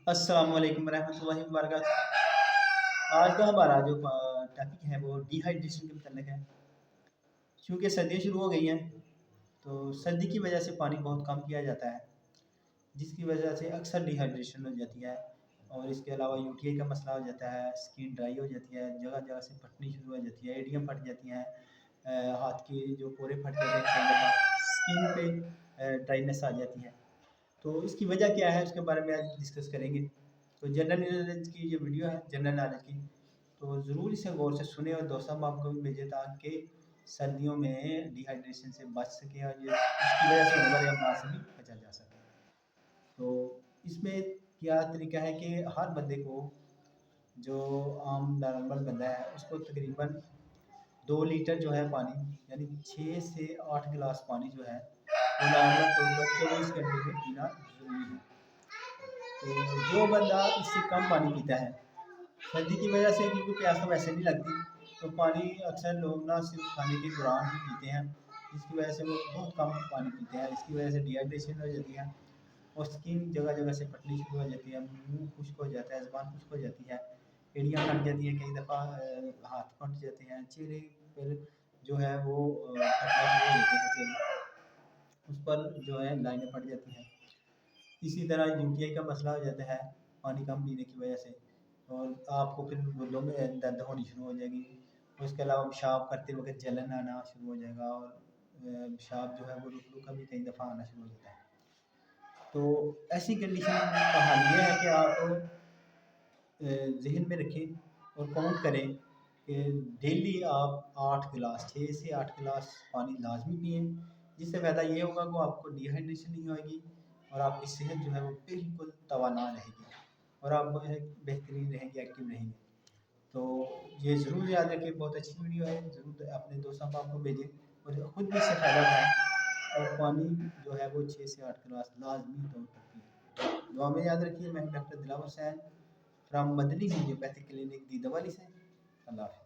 अस्सलाम वालेकुम रहमतुल्लाहि व बरकातहू। आज का हमारा जो टॉपिक है वो डिहाइड्रेशन के मतलब है। चूँकि सर्दियाँ शुरू हो गई हैं, तो सर्दी की वजह से पानी बहुत कम पिया जाता है, जिसकी वजह से अक्सर डिहाइड्रेशन हो जाती है। और इसके अलावा यूटीआई का मसला हो जाता है, स्किन ड्राई हो जाती है, जगह-जगह से फटनी शुरू हो जाती है, एड़ियाँ फट जाती हैं, हाथ के जो पोरे फट जाते हैं, कई दफ़ा स्किन पे ड्राइनेस आ जाती है। तो इसकी वजह क्या है, उसके बारे में आज डिस्कस करेंगे। तो जनरल नॉलेज की ये वीडियो है, जनरल नॉलेज की, तो ज़रूर इसे गौर से सुने और दोस्तों आपको भी भेजें ताकि सर्दियों में डिहाइड्रेशन से बच सकें और ये इसकी वजह से होने वाले अमराज से भी बचा जा सके। तो इसमें क्या तरीका है कि हर बंदे को, जो आम नॉर्मल बंदा है, उसको तकरीबन 2 लीटर जो है पानी, यानी 6 से 8 गिलास पानी जो है वो नॉर्मल तौर पर 24 घंटे में पीना ज़रूरी है। तो जो बंदा इससे कम पानी पीता है, सर्दी की वजह से, क्योंकि प्यास तो वैसे नहीं लगती, तो पानी अक्सर लोग ना सिर्फ खाने के दौरान ही पीते हैं, जिसकी वजह से वो बहुत कम पानी पीते हैं। इसकी वजह से डिहाइड्रेशन हो जाती है और स्किन जगह जगह से फटनी शुरू हो जाती है, मुंह खुश्क हो जाता है, ज़ुबान खुश्क हो जाती है, एड़ियाँ फट जाती हैं, कई दफ़ा हाथ फट जाते हैं, चेहरे पर जो है वो फटना शुरू हो जाते हैं, चेहरे उस पर जो है लाइनें पड़ जाती हैं। इसी तरह यूटीआई का मसला हो जाता है पानी कम पीने की वजह से, और आपको फिर गुर्दों में दर्द होनी शुरू हो जाएगी। उसके अलावा पेशाब करते वक्त जलन आना शुरू हो जाएगा और पेशाब जो है वो रुक रुक कर भी कई दफ़ा आना शुरू हो जाता है। तो ऐसी कंडीशन का हल ये है कि आप ज़हन में रखें और काउंट करें कि डेली आप 8 गिलास, 6 से 8 गिलास पानी लाज़मी पिएँ। जिससे फ़ायदा ये होगा कि आपको डिहाइड्रेशन नहीं होएगी और आपकी सेहत जो है वो बिल्कुल तवाना रहेगी और आप बेहतरीन रहेंगे, एक्टिव रहेंगे। तो ये ज़रूर याद रखें, बहुत अच्छी वीडियो है, ज़रूर अपने दोस्तों को आपको भेजें और ख़ुद भी इससे फ़ायदा उठाएँ और पानी जो है वो 6 से 8 गिलास लाज़मी तौर पर पिएँ। दुआ में याद रखिए। मैं doctor Dilawar Hussain from Madni homeopathic clinic, Didwali से। अल्लाह हाफ़िज़।